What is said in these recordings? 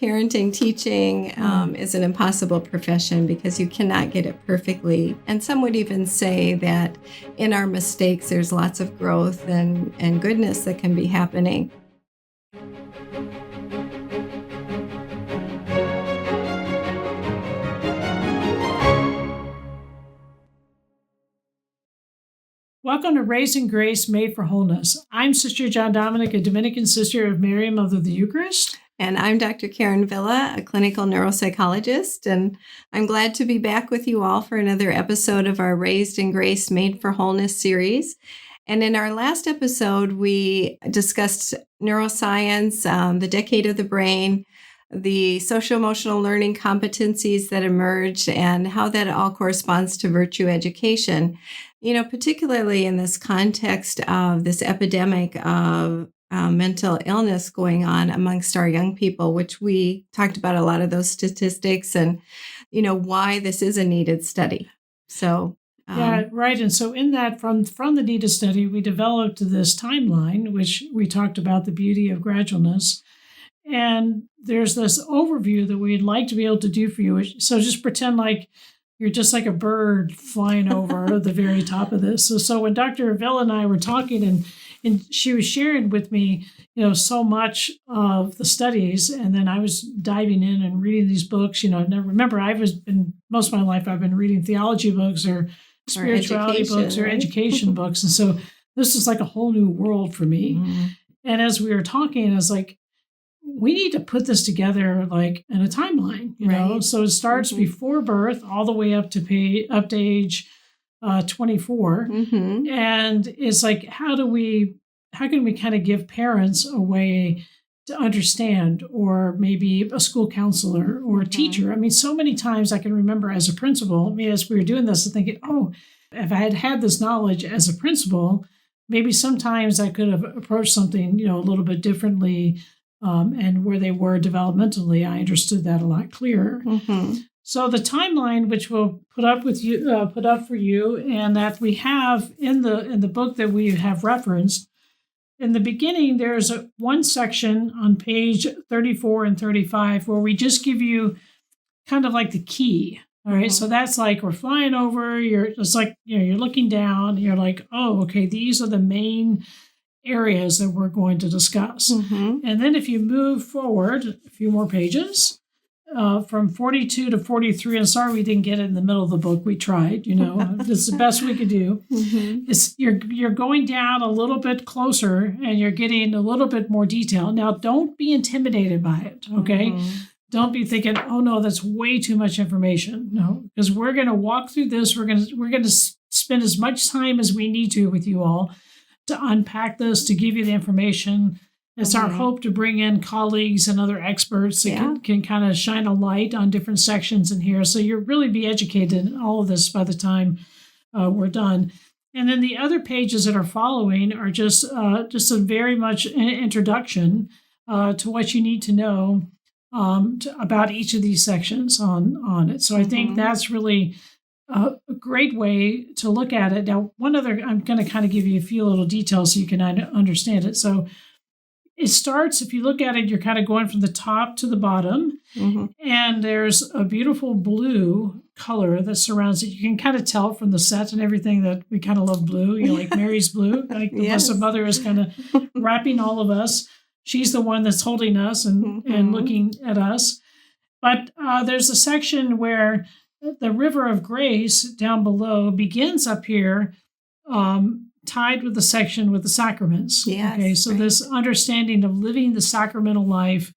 parenting, teaching is an impossible profession because you cannot get it perfectly. And some would even say that in our mistakes, there's lots of growth and goodness that can be happening. Welcome to Raising Grace Made for Wholeness. I'm Sister John Dominic, a Dominican sister of Mary, Mother of the Eucharist. And I'm Dr. Karen Villa, a clinical neuropsychologist, and I'm glad to be back with you all for another episode of our Raised in Grace Made for Wholeness series. And in our last episode, we discussed neuroscience, the decade of the brain, the social-emotional learning competencies that emerged, and how that all corresponds to virtue education. Particularly in this context of this epidemic of mental illness going on amongst our young people, which we talked about a lot of those statistics and, why this is a needed study. So, yeah, right. And so in that, from the needed study, we developed this timeline, which we talked about the beauty of gradualness. And there's this overview that we'd like to be able to do for you. So just pretend like you're just like a bird flying over the very top of this. So when Dr. Villa and I were talking and she was sharing with me, so much of the studies, and then I was diving in and reading these books. Now remember, most of my life I've been reading theology books or spirituality books or education books. And so this is like a whole new world for me. Mm-hmm. And as we were talking, I was like, we need to put this together like in a timeline, you know? So it starts before birth all the way up to age 24. Mm-hmm. And it's like, how can we kind of give parents a way to understand, or maybe a school counselor or a teacher? I mean, so many times I can remember as a principal, as we were doing this, thinking, if I had this knowledge as a principal, maybe sometimes I could have approached something, a little bit differently. And where they were developmentally, I understood that a lot clearer. Mm-hmm. So the timeline, which we'll put up for you, and that we have in the book that we have referenced, in the beginning, there's one section on page 34 and 35 where we just give you kind of like the key. All right, so that's like we're flying over. You're just like you're looking down. You're like, okay, these are the main areas that we're going to discuss. Mm-hmm. And then if you move forward a few more pages, from 42 to 43, and sorry we didn't get it in the middle of the book, we tried, this is the best we could do. Mm-hmm. You're going down a little bit closer and you're getting a little bit more detail. Now, don't be intimidated by it, okay? Mm-hmm. Don't be thinking, oh no, that's way too much information. No, because we're going to walk through this. We're going to spend as much time as we need to with you all to unpack this, to give you the information. It's our hope to bring in colleagues and other experts that can kind of shine a light on different sections in here. So you'll really be educated in all of this by the time we're done. And then the other pages that are following are just a very much an introduction to what you need to know about each of these sections on it. So I think that's really a great way to look at it. Now, I'm going to kind of give you a few little details so you can understand it. So it starts, if you look at it, you're kind of going from the top to the bottom, and there's a beautiful blue color that surrounds it. You can kind of tell from the set and everything that we kind of love blue. Like Mary's blue, like the Blessed Mother is kind of wrapping all of us. She's the one that's holding us and looking at us. But there's a section where the river of grace down below begins up here, tied with the section with the sacraments. Yes, okay, so this understanding of living the sacramental life,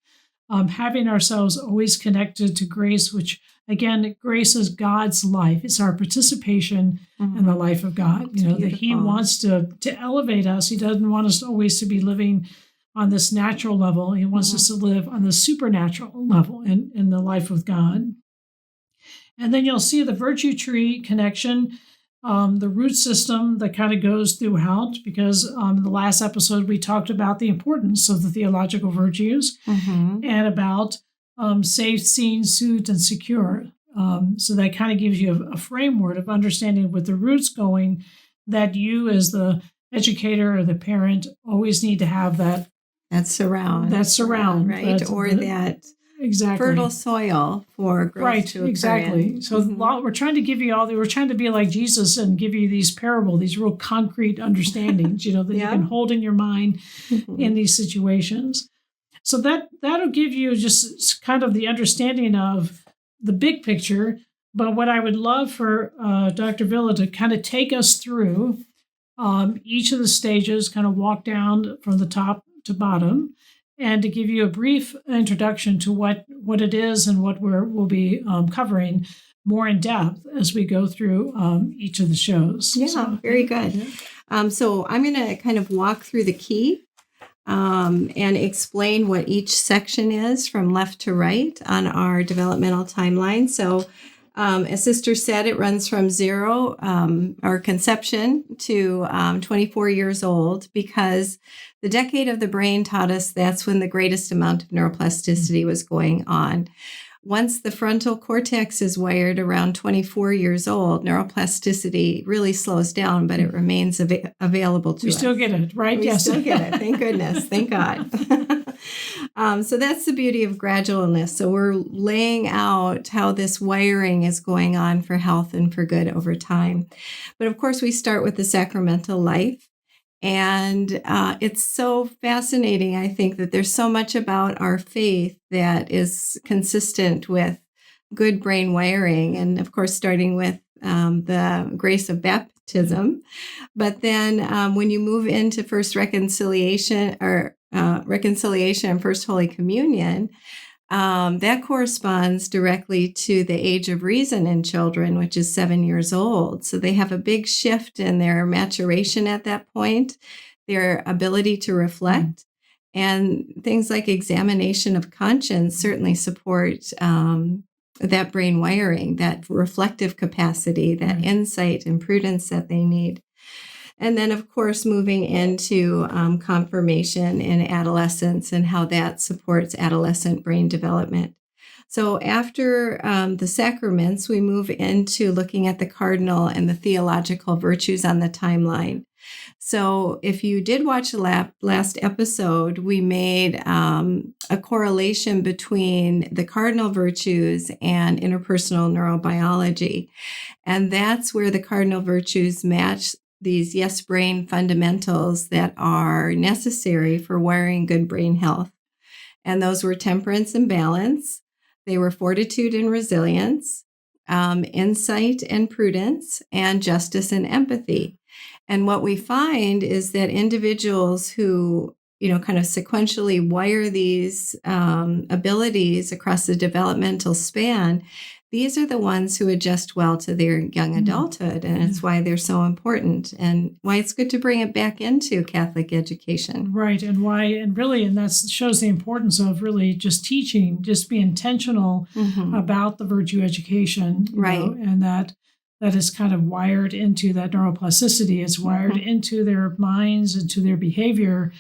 having ourselves always connected to grace, which again, grace is God's life. It's our participation in the life of God. That He wants to elevate us. He doesn't want us always to be living on this natural level. He wants us to live on the supernatural level in the life of God. And then you'll see the virtue tree connection, the root system that kind of goes throughout, because in the last episode we talked about the importance of the theological virtues and about safe, seen, soothed, and secure. So that kind of gives you a framework of understanding with the roots going, that you as the educator or the parent always need to have that surround, right? Or that exactly. fertile soil for growth to occur exactly. in. So we're trying to give you we're trying to be like Jesus and give you these these real concrete understandings, that you can hold in your mind in these situations. So that'll give you just kind of the understanding of the big picture. But what I would love for Dr. Villa to kind of take us through each of the stages, kind of walk down from the top to bottom, and to give you a brief introduction to what it is and what we'll be covering more in depth as we go through each of the shows. Yeah, very good. Yeah. So I'm going to kind of walk through the key and explain what each section is from left to right on our developmental timeline. So as Sister said, it runs from 0 or conception to 24 years old, because the decade of the brain taught us that's when the greatest amount of neuroplasticity was going on. Once the frontal cortex is wired around 24 years old, neuroplasticity really slows down, but it remains available to us. We still get it, right? We still get it. Thank goodness. Thank God. So that's the beauty of gradualness. So we're laying out how this wiring is going on for health and for good over time. But of course, we start with the sacramental life. And it's so fascinating, I think, that there's so much about our faith that is consistent with good brain wiring. And of course, starting with the grace of baptism. But then when you move into first reconciliation and first Holy Communion, that corresponds directly to the age of reason in children, which is 7 years old. So they have a big shift in their maturation at that point, their ability to reflect, and things like examination of conscience certainly support that brain wiring, that reflective capacity, that insight and prudence that they need. And then, of course, moving into confirmation in adolescence and how that supports adolescent brain development. So after the sacraments, we move into looking at the cardinal and the theological virtues on the timeline. So if you did watch the last episode, we made a correlation between the cardinal virtues and interpersonal neurobiology. And that's where the cardinal virtues match these yes brain fundamentals that are necessary for wiring good brain health. And those were temperance and balance. They were fortitude and resilience, insight and prudence, and justice and empathy. And what we find is that individuals who, kind of sequentially wire these abilities across the developmental span, these are the ones who adjust well to their young adulthood. And it's why they're so important and why it's good to bring it back into Catholic education. Right. And that shows the importance of really just teaching, just be intentional about the virtue education. Right. And that is kind of wired into that neuroplasticity. It's wired into their minds, into their behavior,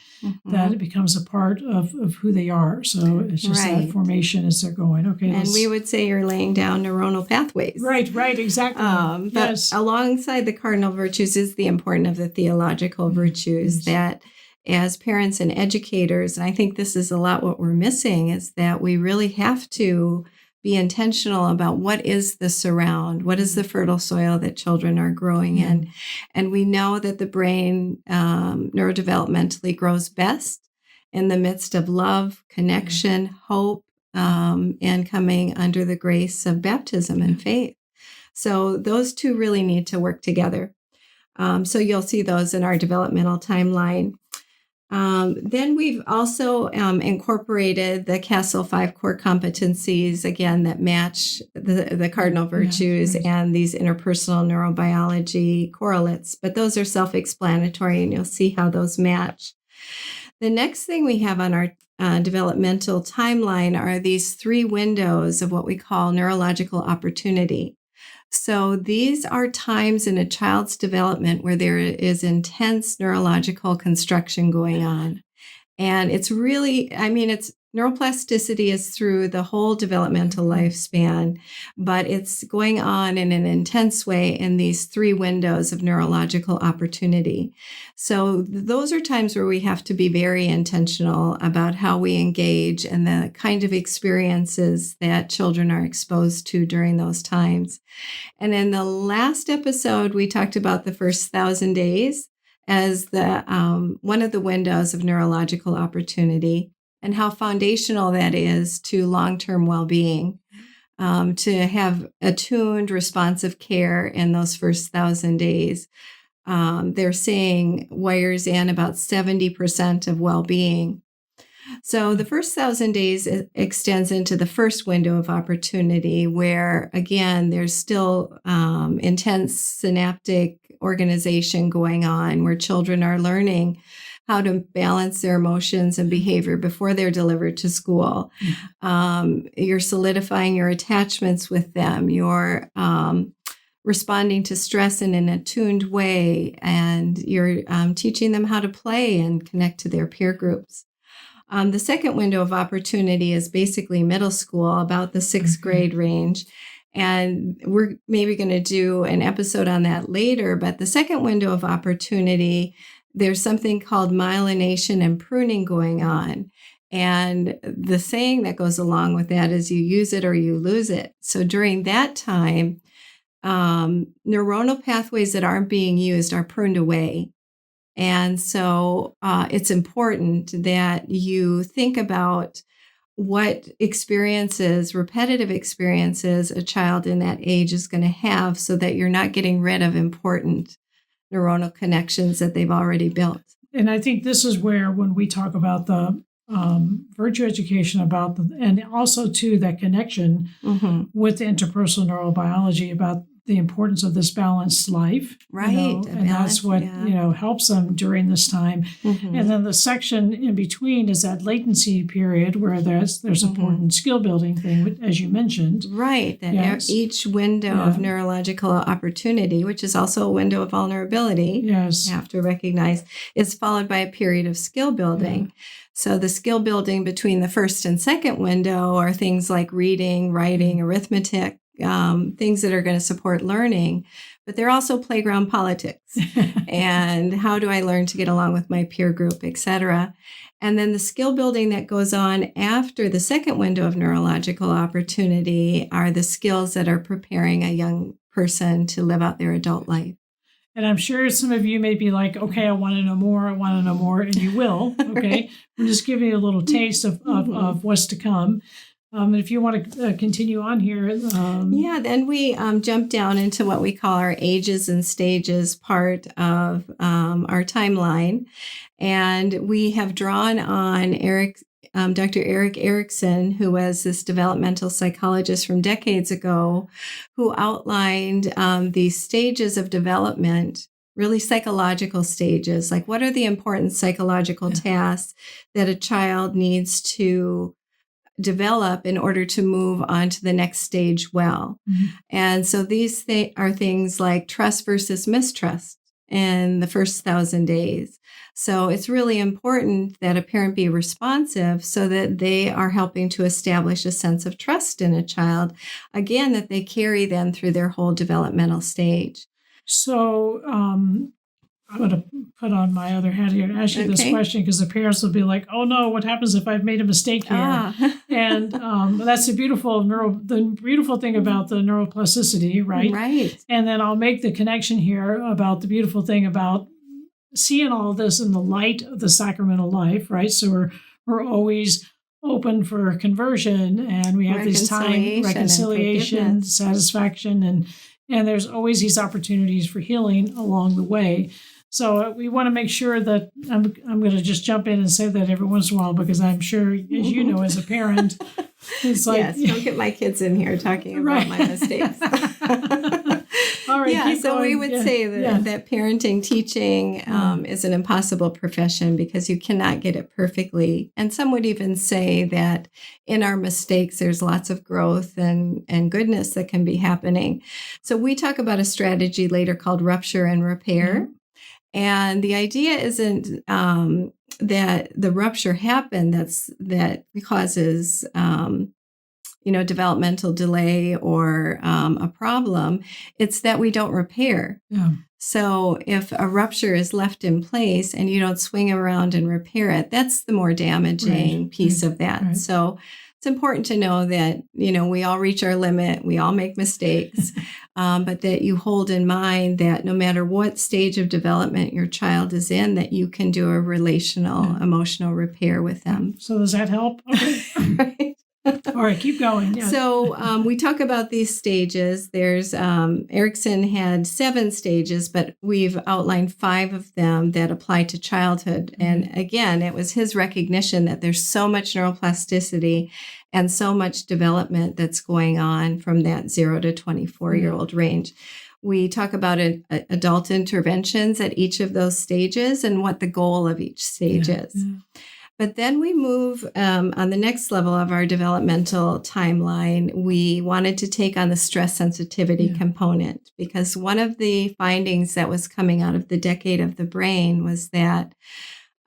that it becomes a part of who they are. So it's just that formation as they're going. Okay. And we would say you're laying down neuronal pathways. Right, exactly. But alongside the cardinal virtues is the importance of the theological virtues that as parents and educators, and I think this is a lot what we're missing, is that we really have to be intentional about what is the surround, what is the fertile soil that children are growing in. And we know that the brain neurodevelopmentally grows best in the midst of love, connection, hope, and coming under the grace of baptism and faith. So those two really need to work together. So you'll see those in our developmental timeline. Then we've also incorporated the Castle 5 core competencies, again, that match the cardinal virtues and these interpersonal neurobiology correlates. But those are self-explanatory, and you'll see how those match. The next thing we have on our developmental timeline are these 3 windows of what we call neurological opportunity. So these are times in a child's development where there is intense neurological construction going on. And it's really, it's Neuroplasticity is through the whole developmental lifespan, but it's going on in an intense way in these 3 windows of neurological opportunity. So those are times where we have to be very intentional about how we engage and the kind of experiences that children are exposed to during those times. And in the last episode, we talked about the first 1,000 days as the one of the windows of neurological opportunity, and how foundational that is to long-term well-being, to have attuned, responsive care in those first 1,000 days. They're saying wires in about 70% of well-being. So the first 1,000 days extends into the first window of opportunity where, again, there's still intense synaptic organization going on where children are learning how to balance their emotions and behavior before they're delivered to school. You're solidifying your attachments with them. You're responding to stress in an attuned way, and you're teaching them how to play and connect to their peer groups. The second window of opportunity is basically middle school, about the 6th grade range. And we're maybe going to do an episode on that later. But the second window of opportunity, there's something called myelination and pruning going on. And the saying that goes along with that is you use it or you lose it. So during that time, neuronal pathways that aren't being used are pruned away. And so it's important that you think about what experiences, repetitive experiences, a child in that age is going to have so that you're not getting rid of important neuronal connections that they've already built. And I think this is where, when we talk about the virtue education and also too that connection with the interpersonal neurobiology about the importance of this balanced life, right? And that's what helps them during this time. And then the section in between is that latency period where there's important skill building thing, as you mentioned, right? That each window of neurological opportunity, which is also a window of vulnerability, you have to recognize, is followed by a period of skill building. So the skill building between the first and second window are things like reading, writing, arithmetic, things that are going to support learning, but they're also playground politics and how do I learn to get along with my peer group, etc. And then the skill building that goes on after the second window of neurological opportunity are the skills that are preparing a young person to live out their adult life. And I'm sure some of you may be like, okay, I want to know more, and you will, okay? I'm just giving you a little taste of what's to come. And if you want to continue on here. Then we jump down into what we call our ages and stages part of our timeline. And we have drawn on Dr. Erik Erikson, who was this developmental psychologist from decades ago, who outlined these stages of development, really psychological stages. Like, what are the important psychological tasks that a child needs to develop in order to move on to the next stage well. And so these are things like trust versus mistrust in the first 1,000 days. So it's really important that a parent be responsive so that they are helping to establish a sense of trust in a child, again, that they carry them through their whole developmental stage. So I'm going to put on my other hat here and ask you this question, because the parents will be like, oh no, what happens if I've made a mistake here? And that's the beautiful thing about the neuroplasticity, right? Right. And then I'll make the connection here about the beautiful thing about seeing all of this in the light of the sacramental life, right? So we're always open for conversion, and we have these time reconciliation, satisfaction, and there's always these opportunities for healing along the way. So we want to make sure that I'm going to just jump in and say that every once in a while, because I'm sure, as you know, as a parent, it's like, don't get my kids in here talking about my mistakes. All right. So we would say that parenting, teaching is an impossible profession because you cannot get it perfectly. And some would even say that in our mistakes, there's lots of growth and goodness that can be happening. So we talk about a strategy later called rupture and repair. And the idea isn't that the rupture happened, that causes developmental delay or a problem. It's that we don't repair. Yeah. So if a rupture is left in place and you don't swing around and repair it, that's the more damaging piece of that. Right. So it's important to know that, we all reach our limit, we all make mistakes, but that you hold in mind that no matter what stage of development your child is in, that you can do a relational, emotional repair with them. So does that help? Okay. Right. All right, keep going. Yeah. So we talk about these stages. There's Erickson had 7 stages, but we've outlined 5 of them that apply to childhood. And again, it was his recognition that there's so much neuroplasticity and so much development that's going on from that 0 to 24-year-old range. We talk about adult interventions at each of those stages and what the goal of each stage is. Yeah. But then we move on the next level of our developmental timeline. We wanted to take on the stress sensitivity component, because one of the findings that was coming out of the decade of the brain was that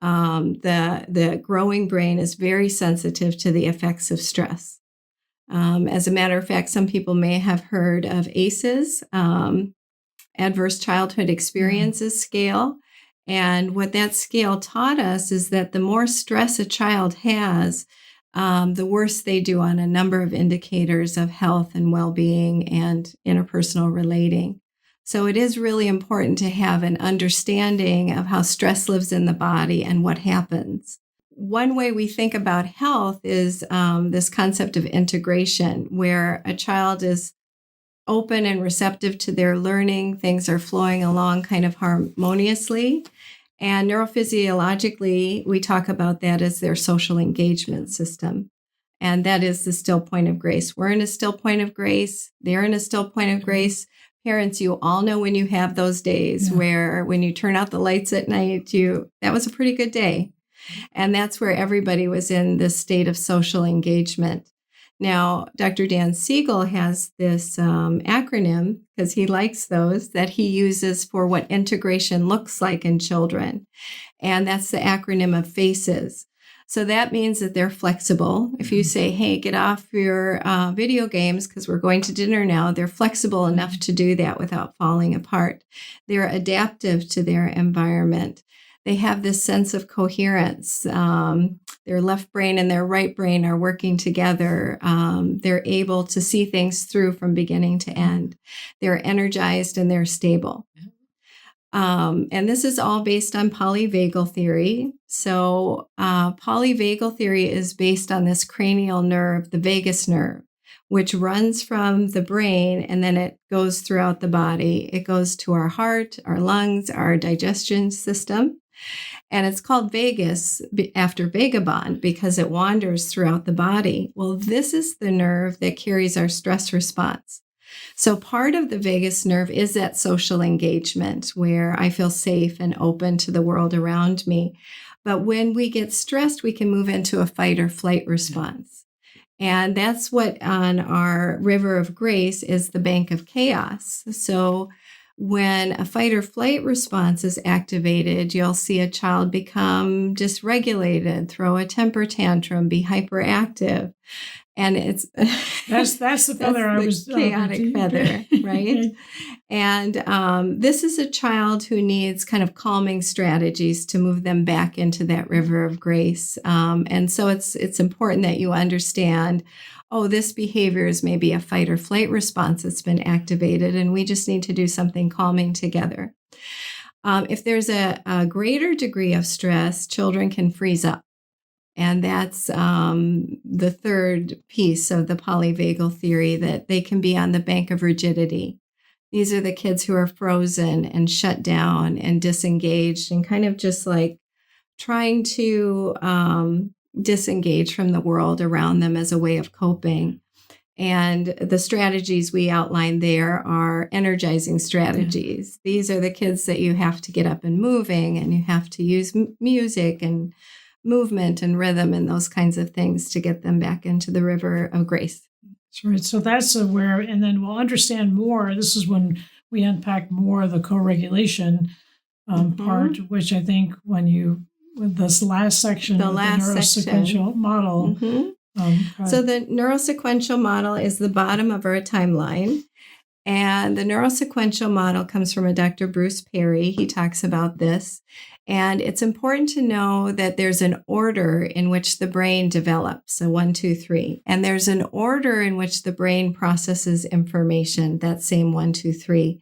the growing brain is very sensitive to the effects of stress. As a matter of fact, some people may have heard of ACEs, Adverse Childhood Experiences Scale. And what that scale taught us is that the more stress a child has, the worse they do on a number of indicators of health and well-being and interpersonal relating. So it is really important to have an understanding of how stress lives in the body and what happens. One way we think about health is this concept of integration, where a child is open and receptive to their learning. Things are flowing along kind of harmoniously. And neurophysiologically, we talk about that as their social engagement system. And that is the still point of grace. We're in a still point of grace. They're in a still point of grace. Parents, you all know when you have those days where when you turn out the lights at night, that was a pretty good day. And that's where everybody was in this state of social engagement. Now, Dr. Dan Siegel has this acronym, because he likes those, that he uses for what integration looks like in children. And that's the acronym of FACES. So that means that they're flexible. If you say, hey, get off your video games because we're going to dinner now, they're flexible enough to do that without falling apart. They're adaptive to their environment. They have this sense of coherence. Their left brain and their right brain are working together. They're able to see things through from beginning to end. They're energized and they're stable. And this is all based on polyvagal theory. So polyvagal theory is based on this cranial nerve, the vagus nerve, which runs from the brain and then it goes throughout the body. It goes to our heart, our lungs, our digestion system. And it's called vagus after vagabond because it wanders throughout the body. Well, this is the nerve that carries our stress response. So part of the vagus nerve is that social engagement where I feel safe and open to the world around me. But when we get stressed, we can move into a fight or flight response. And that's what on our river of grace is the bank of chaos. So when a fight or flight response is activated, you'll see a child become dysregulated, throw a temper tantrum, be hyperactive. And it's that's the feather I was chaotic feather, right? And this is a child who needs kind of calming strategies to move them back into that river of grace. And so it's important that you understand, this behavior is maybe a fight or flight response that's been activated, and we just need to do something calming together. If there's a greater degree of stress, children can freeze up. And that's the third piece of the polyvagal theory, that they can be on the bank of rigidity. These are the kids who are frozen and shut down and disengaged and kind of just like trying to disengage from the world around them as a way of coping. And the strategies we outlined there are energizing strategies. These are the kids that you have to get up and moving, and you have to use music and movement and rhythm and those kinds of things to get them back into the river of grace. That's right. So that's where, and then we'll understand more. This is when we unpack more of the co-regulation part, which I think when you with this last section The of last the neurosequential section. model. So the neurosequential model is the bottom of our timeline. And the neurosequential model comes from a Dr. Bruce Perry. He talks about this. And it's important to know that there's an order in which the brain develops, so 1, 2, 3. And there's an order in which the brain processes information, that same 1, 2, 3.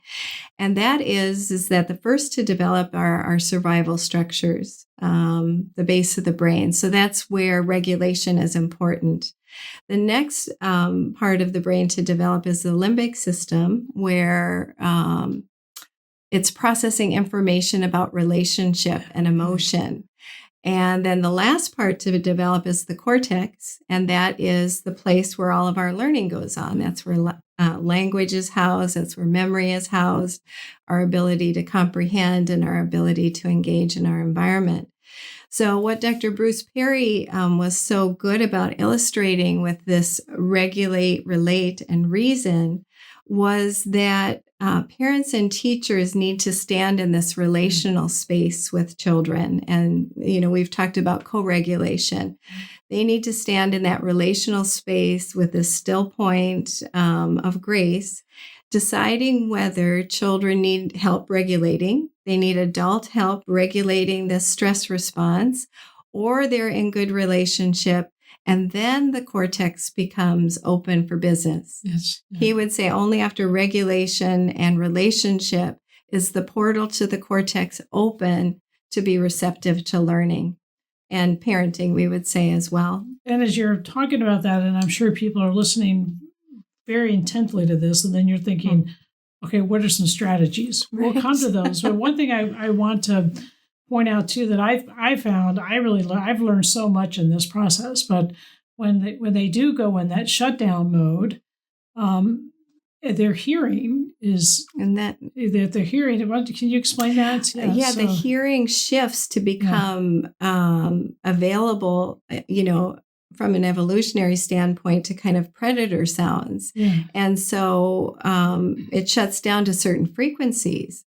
And that is that the first to develop are our survival structures, the base of the brain. So that's where regulation is important. The next part of the brain to develop is the limbic system, where it's processing information about relationship and emotion. And then the last part to develop is the cortex, and that is the place where all of our learning goes on. That's where language is housed, that's where memory is housed, our ability to comprehend and our ability to engage in our environment. So what Dr. Bruce Perry was so good about illustrating with this regulate, relate, and reason was that parents and teachers need to stand in this relational space with children. And, we've talked about co-regulation. They need to stand in that relational space with this still point of grace, deciding whether children need help regulating, they need adult help regulating this stress response, or they're in good relationship, and then the cortex becomes open for business. Yes. He would say only after regulation and relationship is the portal to the cortex open to be receptive to learning and parenting, we would say as well. And as you're talking about that, and I'm sure people are listening very intently to this, and then you're thinking, okay, what are some strategies? Right. We'll come to those. But one thing I want to point out too that I found I've learned so much in this process. But when they do go in that shutdown mode, their hearing is their hearing. Can you explain that? The hearing shifts to become available, from an evolutionary standpoint, to kind of predator sounds. Yeah. And so it shuts down to certain frequencies.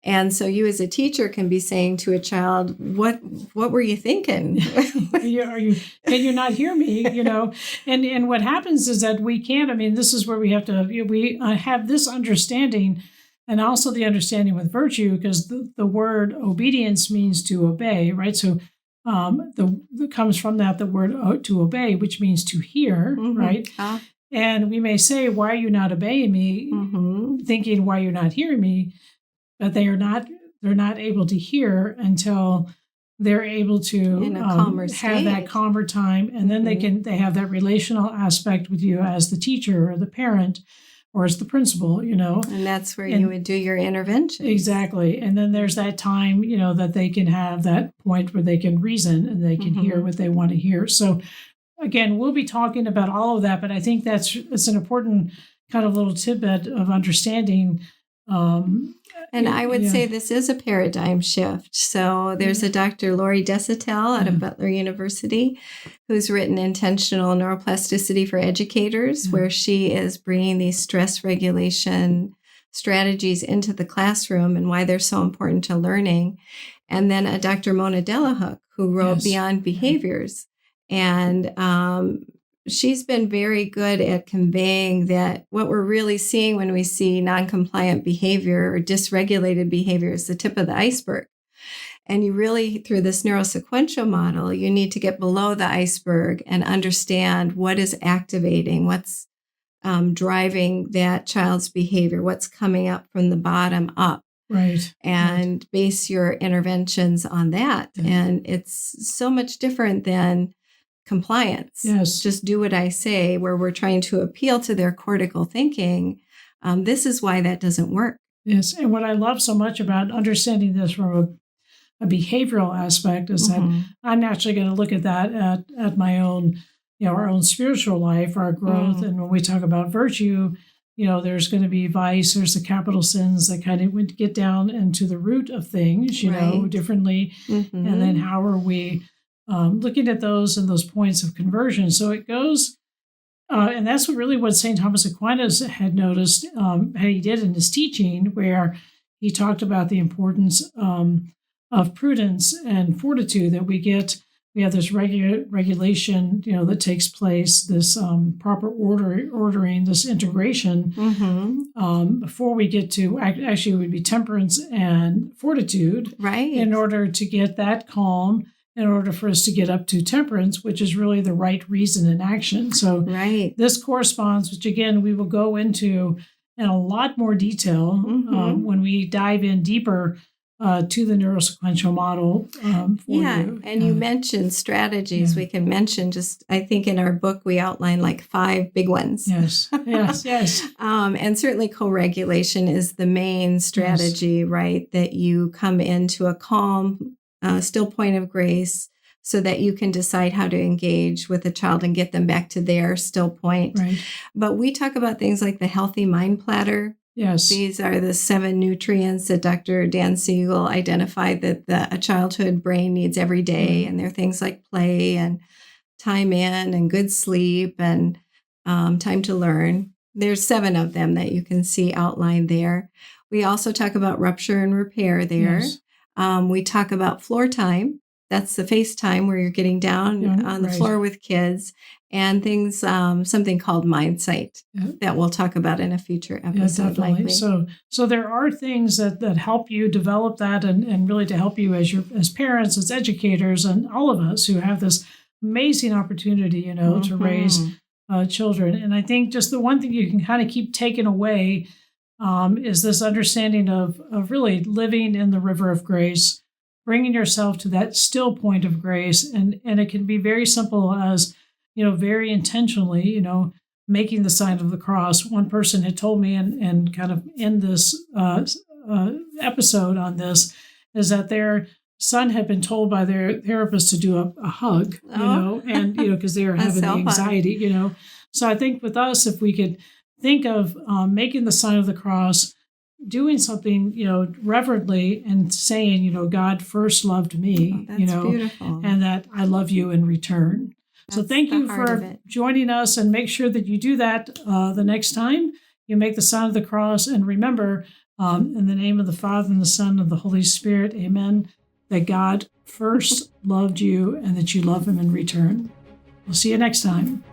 And so you as a teacher can be saying to a child, what were you thinking? Can you not hear me? And what happens is that we can't, this is where we have to, we have this understanding, and also the understanding with virtue, because the word obedience means to obey, right? So comes from that, the word to obey, which means to hear, right? And we may say, why are you not obeying me? Thinking, why you're not hearing me? But they're not able to hear until they're able to have that calmer time. And then they have that relational aspect with you as the teacher or the parent or as the principal, And that's where you would do your intervention. Exactly. And then there's that time, that they can have that point where they can reason and they can hear what they want to hear. So again, we'll be talking about all of that, but I think it's an important kind of little tidbit of understanding. And I would say this is a paradigm shift. So there's a Dr. Lori Desautels out of Butler University who's written Intentional Neuroplasticity for Educators, where she is bringing these stress regulation strategies into the classroom and why they're so important to learning. And then a Dr. Mona Delahook, who wrote Beyond Behaviors. And she's been very good at conveying that what we're really seeing when we see non-compliant behavior or dysregulated behavior is the tip of the iceberg. And you really, through this neurosequential model, you need to get below the iceberg and understand what is activating, what's driving that child's behavior, what's coming up from the bottom up. Right. And base your interventions on that. Yeah. And it's so much different than compliance. Yes. Just do what I say, where we're trying to appeal to their cortical thinking. This is why that doesn't work. Yes. And what I love so much about understanding this from a behavioral aspect is that I'm naturally going to look at that at my own, our own spiritual life, our growth. And when we talk about virtue, there's going to be vice, there's the capital sins that kind of would get down into the root of things, differently. And then how are we looking at those and those points of conversion? So it goes, and that's what St. Thomas Aquinas had noticed, how he did in his teaching, where he talked about the importance of of prudence and fortitude that we get. We have this regulation, that takes place, this proper ordering, this integration, before we get to, actually it would be temperance and fortitude, right? In order to get that calm, in order for us to get up to temperance, which is really the right reason and action. So this corresponds, which again, we will go into in a lot more detail when we dive in deeper to the neurosequential model. You mentioned strategies. Yeah. We can mention I think in our book, we outline like 5 big ones. Yes. And certainly co-regulation is the main strategy, right? That you come into a calm, still point of grace so that you can decide how to engage with a child and get them back to their still point. Right. But we talk about things like the healthy mind platter. Yes. These are the 7 nutrients that Dr. Dan Siegel identified that a childhood brain needs every day. And they're things like play and time in and good sleep and time to learn. There's 7 of them that you can see outlined there. We also talk about rupture and repair there. Yes. We talk about floor time. That's the face time where you're getting down on the floor with kids, and things, something called mind sight that we'll talk about in a future episode. Yeah, definitely. Likely. So there are things that help you develop that and really to help you as parents, as educators, and all of us who have this amazing opportunity, to raise children. And I think just the one thing you can kind of keep taking away is this understanding of really living in the river of grace, bringing yourself to that still point of grace. And it can be very simple as, very intentionally, making the sign of the cross. One person had told me, and kind of in this episode on this, is that their son had been told by their therapist to do a hug, and, because they were having the anxiety, So I think with us, if we could think of making the sign of the cross, doing something, reverently and saying, God first loved me, beautiful. And that I love you in return. So thank you for joining us, and make sure that you do that the next time you make the sign of the cross. And remember, in the name of the Father and the Son and the Holy Spirit, amen, that God first loved you and that you love him in return. We'll see you next time.